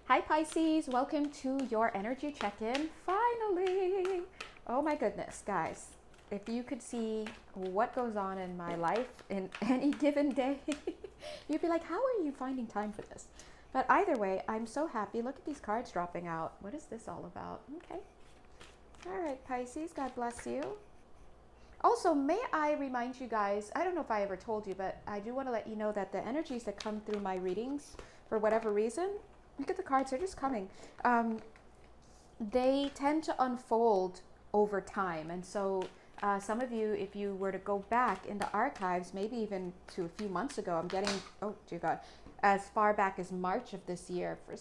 Hi Pisces, welcome to your energy check-in. Finally! Oh my goodness, guys. If you could see what goes on in my life in any given day, you'd be like, how are you finding time for this? But either way, I'm so happy. Look at these cards dropping out. What is this all about? Okay. All right, Pisces, God bless you. Also, may I remind you guys, I don't know if I ever told you, but I do want to let you know that the energies that come through my readings, for whatever reason, look at the cards, they're just coming. They tend to unfold over time. And so some of you, if you were to go back in the archives, maybe even to a few months ago, I'm getting, oh dear God, as far back as March of this year, for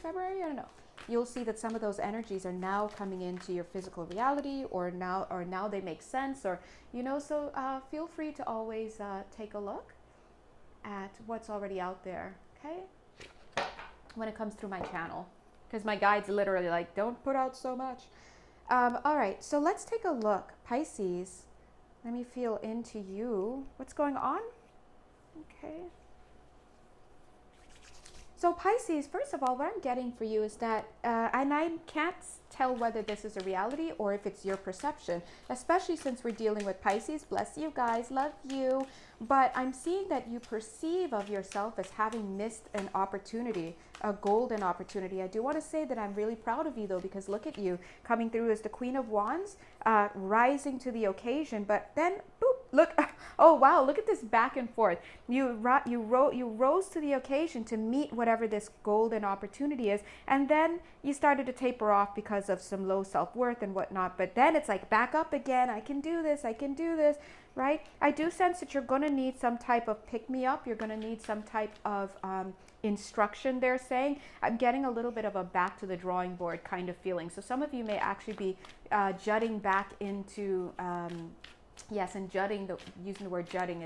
February, I don't know. You'll see that some of those energies are now coming into your physical reality, or now they make sense, or so feel free to always take a look at what's already out there, okay, when it comes through my channel, because my guide's literally like, don't put out so much. All right, so let's take a look. Pisces, let me feel into you. What's going on? Okay. So Pisces, first of all, what I'm getting for you is that, and I can't tell whether this is a reality or if it's your perception, especially since we're dealing with Pisces. Bless you guys, love you. But I'm seeing that you perceive of yourself as having missed an opportunity, a golden opportunity. I do want to say that I'm really proud of you though, because look at you coming through as the Queen of Wands, rising to the occasion, but then boop, look, oh wow, look at this back and forth. You rose to the occasion to meet whatever this golden opportunity is, and then you started to taper off because of some low self-worth and whatnot. But then it's like, back up again. I can do this, right? I do sense that you're going to need some type of pick-me-up. You're going to need some type of instruction, they're saying. I'm getting a little bit of a back to the drawing board kind of feeling. So some of you may actually be jutting back into, yes, and jutting, using the word jutting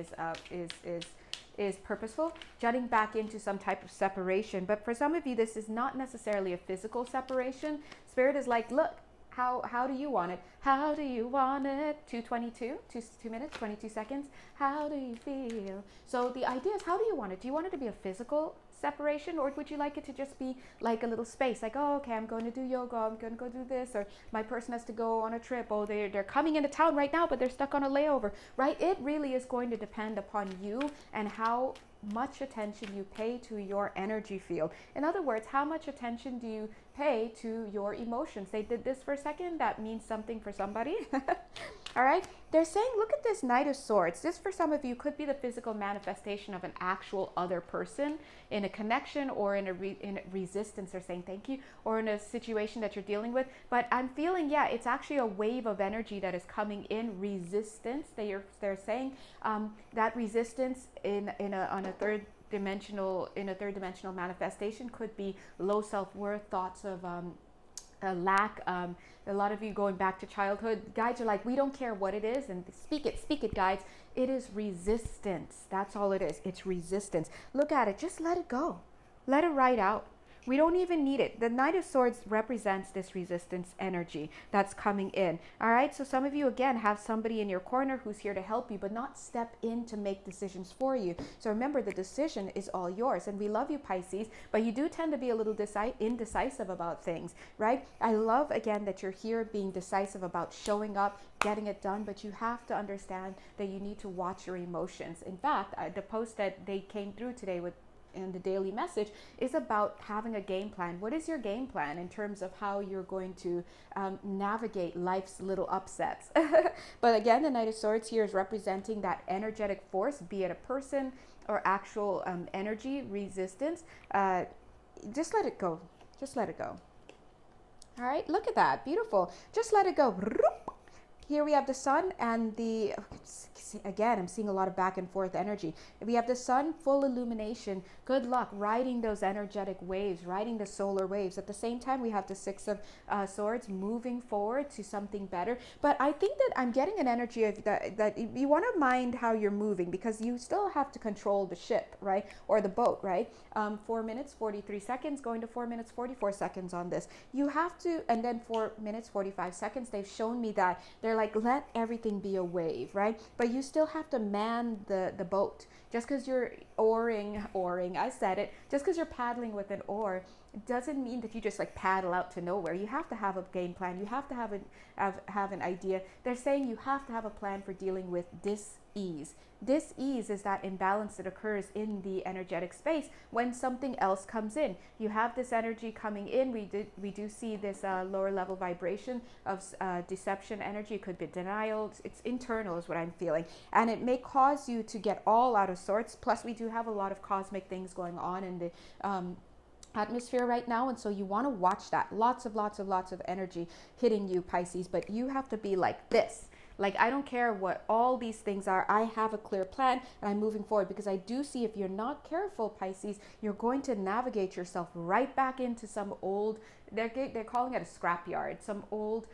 is purposeful, jutting back into some type of separation. But for some of you, this is not necessarily a physical separation. Spirit is like, look, how do you want it? How do you want it? 2:22, 2 minutes, 22 seconds. How do you feel? So the idea is, how do you want it? Do you want it to be a physical separation, or would you like it to just be like a little space, like, oh, okay, I'm going to do yoga, I'm going to go do this, or my person has to go on a trip, oh, they're coming into town right now, but they're stuck on a layover, right? It really is going to depend upon you and how much attention you pay to your energy field. In other words, how much attention do you pay to your emotions? They did this for a second, that means something for somebody. All right, they're saying, look at this Knight of Swords. This for some of you could be the physical manifestation of an actual other person in a connection, or in a resistance. They're saying thank you, or in a situation that you're dealing with. But I'm feeling, yeah, it's actually a wave of energy that is coming in, resistance. They're saying that resistance on a third dimensional manifestation could be low self-worth, thoughts of a lack. A lot of you going back to childhood. Guides are like, we don't care what it is, and speak it, guides. It is resistance. That's all it is. It's resistance. Look at it. Just let it go. Let it ride out. We don't even need it. The Knight of Swords represents this resistance energy that's coming in. All right. So some of you, again, have somebody in your corner who's here to help you, but not step in to make decisions for you. So remember, the decision is all yours. And we love you, Pisces, but you do tend to be a little indecisive about things, right? I love, again, that you're here being decisive about showing up, getting it done, but you have to understand that you need to watch your emotions. In fact, the post that they came through today with in the daily message is about having a game plan. What is your game plan in terms of how you're going to navigate life's little upsets? But again, the Knight of Swords here is representing that energetic force, be it a person or actual energy resistance. Just let it go. Just let it go. All right, look at that. Beautiful. Just let it go. Here we have the sun and the, again, I'm seeing a lot of back and forth energy. We have the sun, full illumination. Good luck riding those energetic waves, riding the solar waves. At the same time, we have the Six of Swords, moving forward to something better. But I think that I'm getting an energy of that you want to mind how you're moving, because you still have to control the ship, right? Or the boat, right? 4 minutes, 43 seconds, going to 4 minutes, 44 seconds on this. You have to, and then 4 minutes, 45 seconds. They've shown me that they're like, let everything be a wave, right? But you still have to man the boat. Just because you're oaring, I said it, just because you're paddling with an oar, it doesn't mean that you just like paddle out to nowhere. You have to have a game plan. You have to have an idea. They're saying you have to have a plan for dealing with dis-ease. Dis-ease is that imbalance that occurs in the energetic space when something else comes in. You have this energy coming in. We do see this lower level vibration of deception energy. It could be denial. It's internal is what I'm feeling. And it may cause you to get all out of sorts. Plus, we do have a lot of cosmic things going on in the atmosphere right now, and so you want to watch that. Lots of energy hitting you, Pisces, but you have to be like this. Like, I don't care what all these things are. I have a clear plan and I'm moving forward, because I do see if you're not careful, Pisces, you're going to navigate yourself right back into some old, they're calling it a scrapyard, some old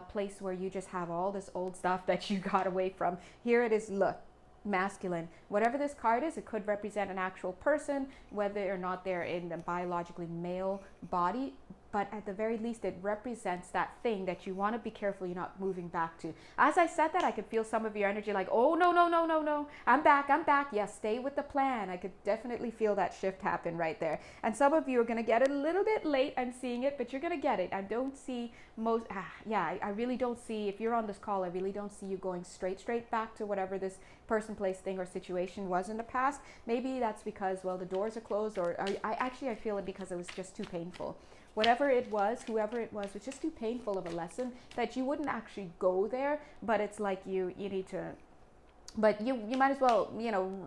place where you just have all this old stuff that you got away from. Here it is, look. Masculine. Whatever this card is, it could represent an actual person, whether or not they're in the biologically male body, but at the very least it represents that thing that you want to be careful you're not moving back to. As I said that, I could feel some of your energy like, oh no, I'm back. Yes, stay with the plan. I could definitely feel that shift happen right there. And some of you are going to get it a little bit late. I'm seeing it, but you're going to get it. I don't see I really don't see, if you're on this call, I really don't see you going straight back to whatever this person, place, thing, or situation was in the past. Maybe that's because, well, the doors are closed, or I feel it because it was just too painful. Whatever it was, whoever it was just too painful of a lesson that you wouldn't actually go there, but it's like you need to, but you might as well,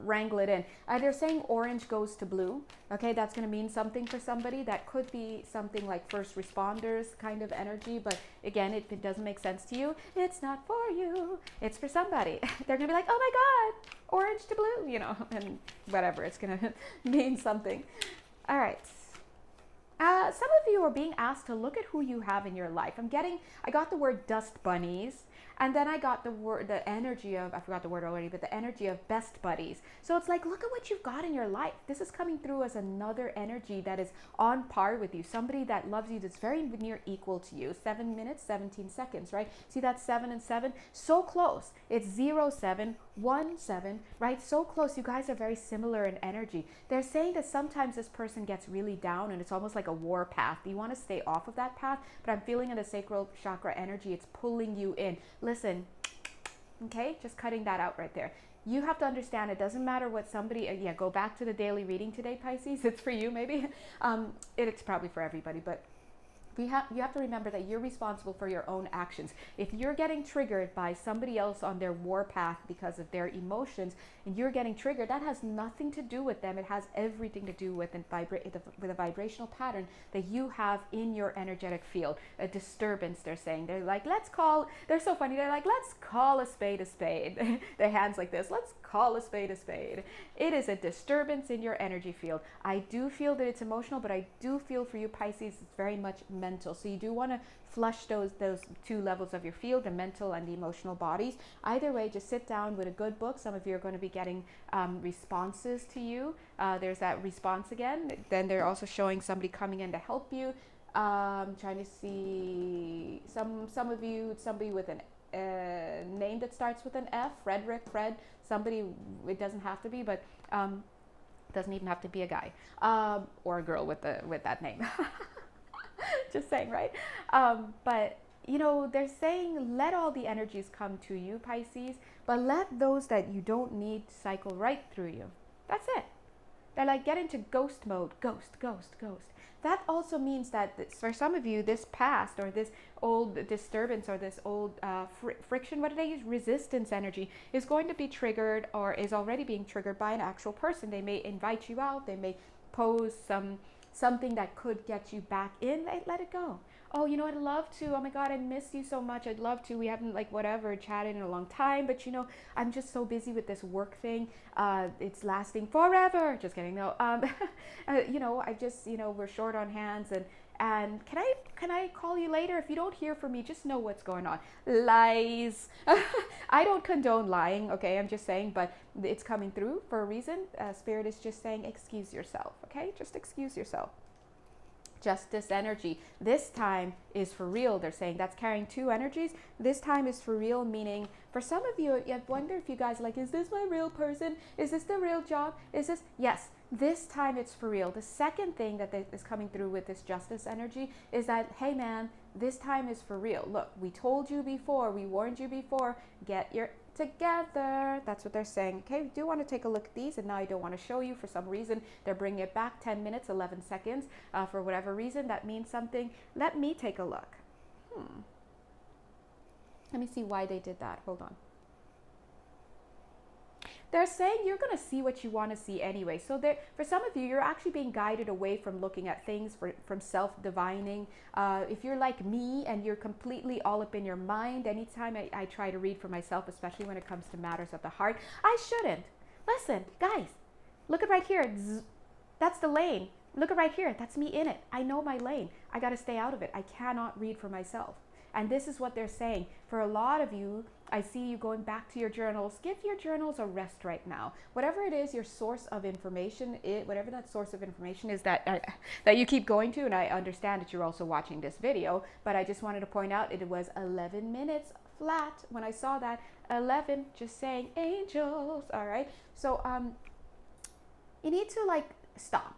wrangle it in. They're saying orange goes to blue. Okay, that's going to mean something for somebody. That could be something like first responders kind of energy, but again, it doesn't make sense to you. It's not for you. It's for somebody. They're going to be like, oh my God, orange to blue, and whatever. It's going to mean something. All right. Some of you are being asked to look at who you have in your life. I got the word dust bunnies, and then I got the energy of, I forgot the word already, but the energy of best buddies. So it's like, look at what you've got in your life. This is coming through as another energy that is on par with you. Somebody that loves you, that's very near equal to you. 7 minutes, 17 seconds, right? See that 7 and 7? So close. It's 0, 7, 1, 7, right? So close. You guys are very similar in energy. They're saying that sometimes this person gets really down and it's almost like a war path. You want to stay off of that path, but I'm feeling in the sacral chakra energy, it's pulling you in. Listen, okay, just cutting that out right there. You have to understand, it doesn't matter what somebody, go back to the daily reading today, Pisces. It's for you, maybe. It's probably for everybody, but you have to remember that you're responsible for your own actions. If you're getting triggered by somebody else on their war path because of their emotions, and you're getting triggered, that has nothing to do with them. It has everything to do with a vibrational pattern that you have in your energetic field. A disturbance, they're saying. They're like, they're so funny. They're like, let's call a spade a spade. Their hands like this. Let's call a spade a spade. It is a disturbance in your energy field. I do feel that it's emotional, but I do feel for you, Pisces, it's very much mental. So you do want to flush those two levels of your field, the mental and the emotional bodies. Either way, just sit down with a good book. Some of you are going to be getting responses to you. There's that response again. Then they're also showing somebody coming in to help you. Trying to see some of you, somebody with an name that starts with an F, Frederick, Fred, somebody, it doesn't have to be, but doesn't even have to be a guy or a girl with that name. Just saying, right? But they're saying let all the energies come to you, Pisces, but let those that you don't need cycle right through you. That's it. They're like, get into ghost mode. Ghost. That also means that for some of you, this past or this old disturbance or this old friction, what do they use? Resistance energy is going to be triggered or is already being triggered by an actual person. They may invite you out. They may pose something that could get you back in. Let it go. Oh, I'd love to. Oh my God, I miss you so much. I'd love to. We haven't chatted in a long time, but I'm just so busy with this work thing. It's lasting forever. Just kidding. No. I just, we're short on hands and can I call you later? If you don't hear from me, just know what's going on. Lies. I don't condone lying, okay? I'm just saying, but it's coming through for a reason. Spirit is just saying, excuse yourself, okay? Just excuse yourself. Justice energy. This time is for real. They're saying that's carrying two energies. This time is for real, meaning for some of you, I wonder if you guys like, is this my real person? Is this the real job? Is this? Yes, this time it's for real. The second thing that is coming through with this justice energy is that, hey man, this time is for real. Look, we told you before, we warned you before, get your together. That's what they're saying. Okay, we do want to take a look at these, and now I don't want to show you for some reason. They're bringing it back 10 minutes, 11 seconds. For whatever reason, that means something. Let me take a look. Let me see why they did that. Hold on. They're saying you're going to see what you want to see anyway. So for some of you, you're actually being guided away from looking at things, from self-divining. If you're like me and you're completely all up in your mind, anytime I try to read for myself, especially when it comes to matters of the heart, I shouldn't. Listen, guys, look at right here. That's the lane. Look at right here. That's me in it. I know my lane. I got to stay out of it. I cannot read for myself. And this is what they're saying. For a lot of you, I see you going back to your journals. Give your journals a rest right now. Whatever it is, your source of information, whatever that source of information is that you keep going to, and I understand that you're also watching this video, but I just wanted to point out it was 11 minutes flat when I saw that. 11, just saying angels, all right? So you need to like stop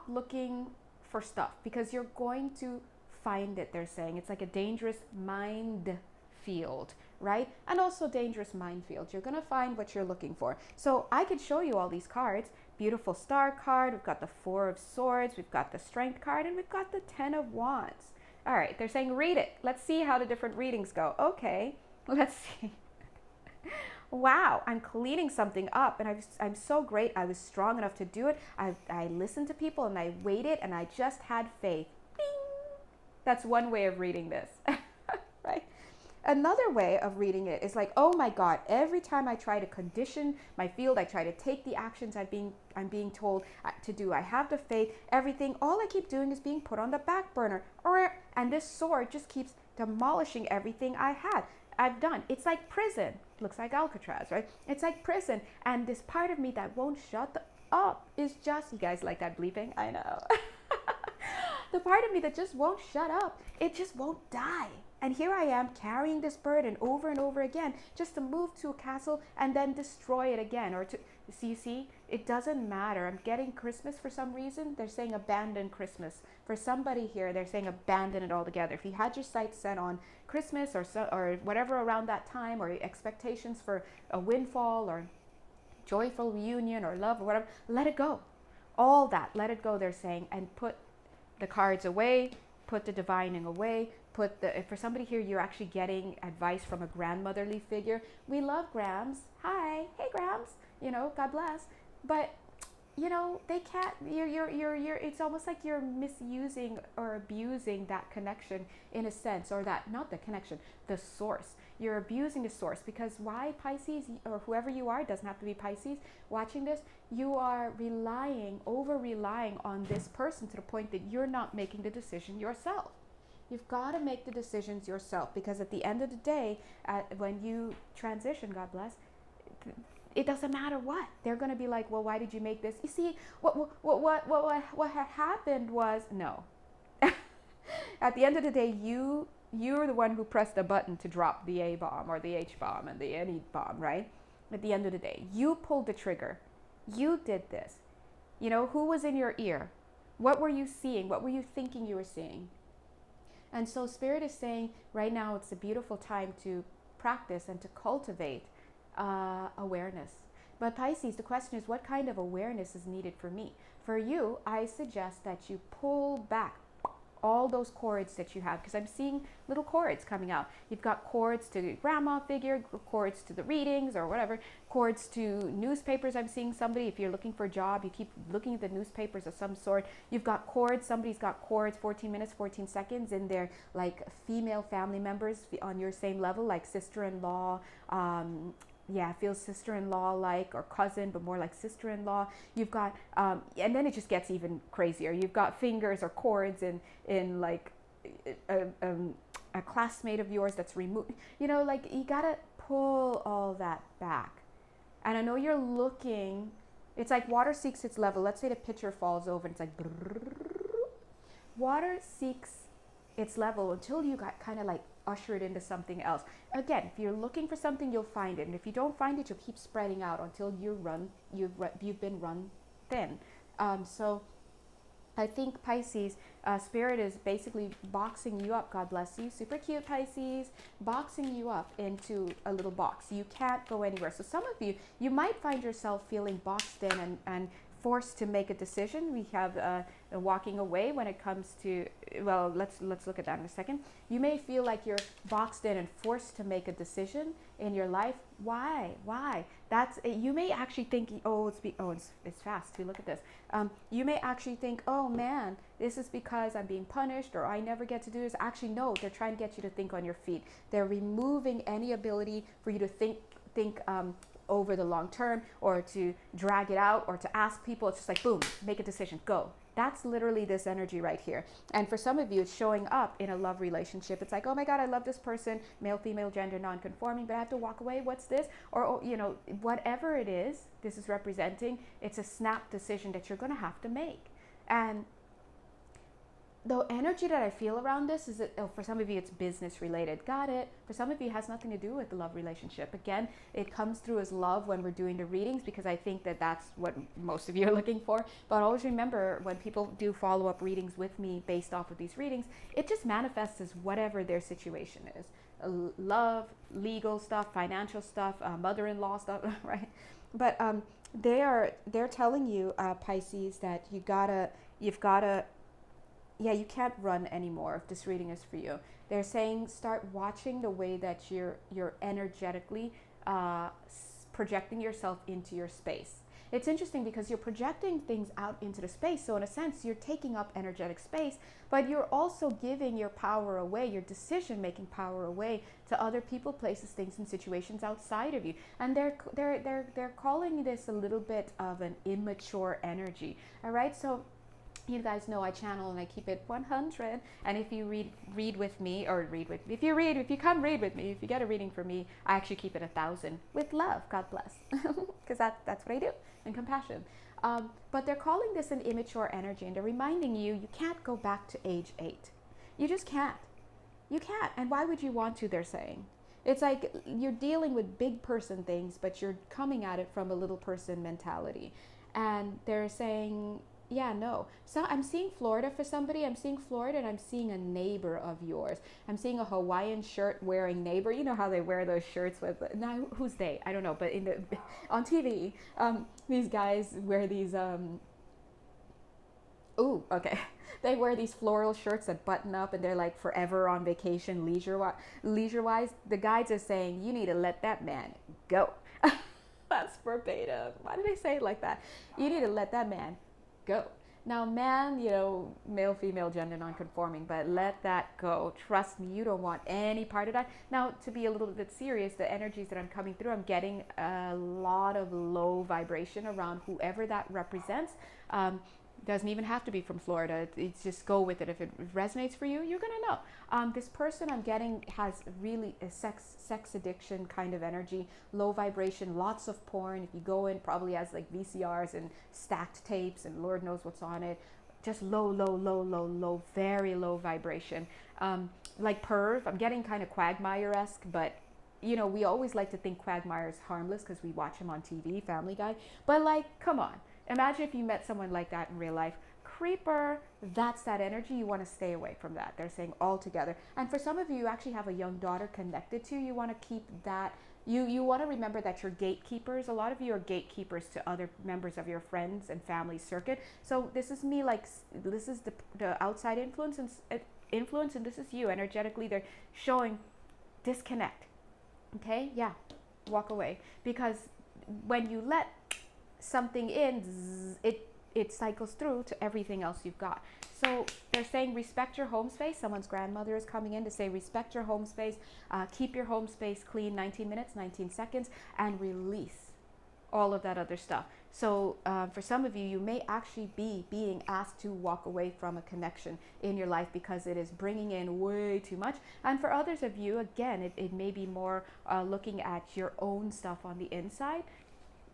looking for stuff, because you're going to find it. They're saying it's like a dangerous mind field, right? And also dangerous minefield. You're going to find what you're looking for. So I could show you all these cards. Beautiful star card. We've got the 4 of swords. We've got the strength card, and we've got the 10 of wands. All right. They're saying read it. Let's see how the different readings go. Okay. Let's see. Wow, I'm cleaning something up, and I'm so great. I was strong enough to do it. I listened to people, and I waited, and I just had faith. That's one way of reading this, right? Another way of reading it is like, oh my God, every time I try to condition my field, I try to take the actions I'm being told to do. I have the faith, everything, all I keep doing is being put on the back burner. And this sword just keeps demolishing everything I've done. It's like prison. Looks like Alcatraz, right? It's like prison. And this part of me that won't shut up is just, you guys like that bleeping? I know. The part of me that just won't shut up, it just won't die. And here I am carrying this burden over and over again, just to move to a castle and then destroy it again. Or to see, it doesn't matter. I'm getting Christmas for some reason. They're saying abandon Christmas. For somebody here, they're saying abandon it altogether. If you had your sights set on Christmas or whatever around that time, or expectations for a windfall or joyful reunion or love or whatever, let it go. All that, let it go, they're saying, and put the cards away, put the divining away, for somebody here, you're actually getting advice from a grandmotherly figure. We love Grams. Hi, hey Grams, God bless. But, they can't, it's almost like you're misusing or abusing that connection in a sense, or not the connection, the source. You're abusing the source, because why, Pisces, or whoever you are, it doesn't have to be Pisces watching this, you are over-relying on this person to the point that you're not making the decision yourself. You've got to make the decisions yourself, because at the end of the day, when you transition, God bless, it doesn't matter what. They're going to be like, well, why did you make this? You see, what had happened was, no. At the end of the day, you're the one who pressed the button to drop the A-bomb or the H-bomb and the any bomb, right? At the end of the day, you pulled the trigger. You did this. Who was in your ear? What were you seeing? What were you thinking you were seeing? And so Spirit is saying right now it's a beautiful time to practice and to cultivate awareness. But Pisces, the question is, what kind of awareness is needed for me? For you, I suggest that you pull back all those cords that you have, because I'm seeing little cords coming out. You've got cords to the grandma figure, cords to the readings or whatever, cords to newspapers. I'm seeing somebody, if you're looking for a job, you keep looking at the newspapers of some sort. You've got cords, somebody's got cords, 14 minutes, 14 seconds, and they're like female family members on your same level, like sister-in-law, feels sister-in-law like, or cousin, but more like sister-in-law. You've got, and then it just gets even crazier. You've got fingers or cords in like a classmate of yours that's removed. Like you gotta pull all that back. And I know you're looking, it's like water seeks its level. Let's say the pitcher falls over and it's like, Water seeks its level until you got kind of like usher it into something else. Again, if you're looking for something, you'll find it, and if you don't find it, you'll keep spreading out until you've been run thin. So I think Pisces, Spirit is basically boxing you up. God bless you. Super cute, Pisces. Boxing you up into a little box. You can't go anywhere. So some of you, you might find yourself feeling boxed in and forced to make a decision. We have walking away when it comes to, well, let's look at that in a second. You may feel like you're boxed in and forced to make a decision in your life. Why? That's, you may actually think, it's fast too. Look at this. You may actually think, oh man, this is because I'm being punished or I never get to do this. Actually, no, they're trying to get you to think on your feet. They're removing any ability for you to think over the long term, or to drag it out, or to ask people. It's just like, boom, make a decision, go. That's literally this energy right here. And for some of you, it's showing up in a love relationship. It's like, oh my God, I love this person, male, female, gender, non-conforming, but I have to walk away. What's this? Or, whatever it is, this is representing, it's a snap decision that you're going to have to make. And the energy that I feel around this is that, for some of you, it's business related. Got it. For some of you, it has nothing to do with the love relationship. Again, it comes through as love when we're doing the readings, because I think that that's what most of you are looking for. But always remember, when people do follow-up readings with me based off of these readings, it just manifests as whatever their situation is. Love, legal stuff, financial stuff, mother-in-law stuff, right? But they're telling you, Pisces, that you've gotta you can't run anymore if this reading is for you. They're saying start watching the way that you're energetically projecting yourself into your space. It's interesting because you're projecting things out into the space. So in a sense, you're taking up energetic space, but you're also giving your power away, your decision-making power away to other people, places, things, and situations outside of you. And they're calling this a little bit of an immature energy. All right, so you guys know I channel and I keep it 100. And if you read with me, if you come read with me, if you get a reading from me, I actually keep it 1,000 with love. God bless, because that's what I do, and compassion. But they're calling this an immature energy, and they're reminding you can't go back to age 8. You just can't. You can't. And why would you want to? They're saying. It's like you're dealing with big person things, but you're coming at it from a little person mentality. And they're saying, yeah, no. So I'm seeing Florida for somebody. I'm seeing Florida, and I'm seeing a neighbor of yours. I'm seeing a Hawaiian shirt wearing neighbor. You know how they wear those shirts with, now who's they? I don't know, but on TV, these guys wear these, they wear these floral shirts that button up, and they're like forever on vacation, leisure-wise. The guys are saying, you need to let that man go. That's verbatim. Why did I say it like that? You need to let that man go. Now, man, male, female, gender non-conforming, but let that go. Trust me, you don't want any part of that. Now, to be a little bit serious, the energies that I'm coming through, I'm getting a lot of low vibration around whoever that represents. Doesn't even have to be from Florida. It's just go with it. If it resonates for you, you're gonna know. This person I'm getting has really a sex addiction kind of energy, low vibration, lots of porn. If you go in, probably has like VCRs and stacked tapes and Lord knows what's on it. Just low, very low vibration. Like perv, I'm getting kind of Quagmire-esque, but we always like to think Quagmire is harmless because we watch him on TV, Family Guy. But like, come on. Imagine if you met someone like that in real life. Creeper, that's that energy. You want to stay away from that. They're saying altogether. And for some of you, you actually have a young daughter connected to you. You want to keep that. You want to remember that you're gatekeepers. A lot of you are gatekeepers to other members of your friends and family circuit. So this is me, like, this is the outside influence, and this is you energetically. They're showing disconnect. Okay? Yeah. Walk away. Because when you let something in, it cycles through to everything else you've got. So they're saying respect your home space. Someone's grandmother is coming in to say respect your home space, keep your home space clean, 19 minutes, 19 seconds, and release all of that other stuff. So for some of you, you may actually be being asked to walk away from a connection in your life because it is bringing in way too much. And for others of you, again, it may be more looking at your own stuff on the inside.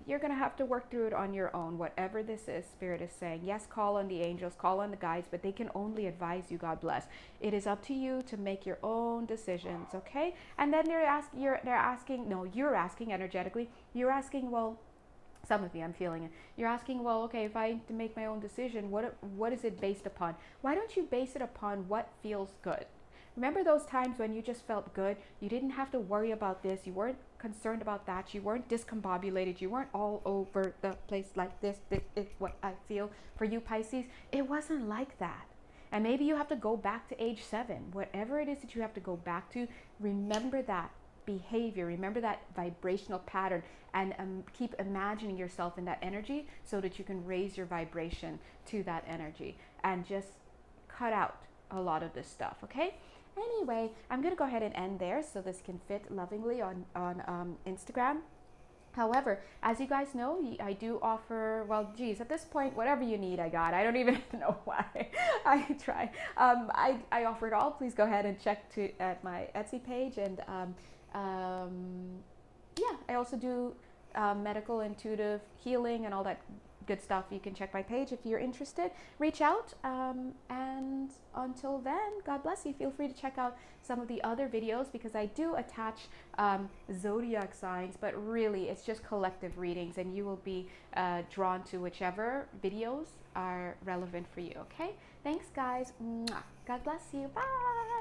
you're going to have to work through it on your own, whatever this is. Spirit is saying, yes, call on the angels, call on the guides, but they can only advise you. God bless. It is up to you to make your own decisions, okay? And then they're asking energetically, you're asking, well, some of you, I'm feeling it. You're asking, well, okay, if I to make my own decision, what is it based upon? Why don't you base it upon what feels good? Remember those times when you just felt good? You didn't have to worry about this. You weren't concerned about that. You weren't discombobulated. You weren't all over the place like this. This is what I feel. For you, Pisces, it wasn't like that. And maybe you have to go back to age 7. Whatever it is that you have to go back to, remember that behavior, remember that vibrational pattern, and keep imagining yourself in that energy so that you can raise your vibration to that energy and just cut out a lot of this stuff, okay? Anyway, I'm gonna go ahead and end there so this can fit lovingly on Instagram. However, as you guys know, I do offer, well, geez, at this point, whatever you need, I got. I don't even know why. I try. I offer it all. Please go ahead and check at my Etsy page. And yeah, I also do medical, intuitive healing and all that good stuff. You can check my page if you're interested. Reach out. And until then, God bless you. Feel free to check out some of the other videos because I do attach zodiac signs, but really it's just collective readings, and you will be drawn to whichever videos are relevant for you. Okay? Thanks, guys. Mwah. God bless you. Bye.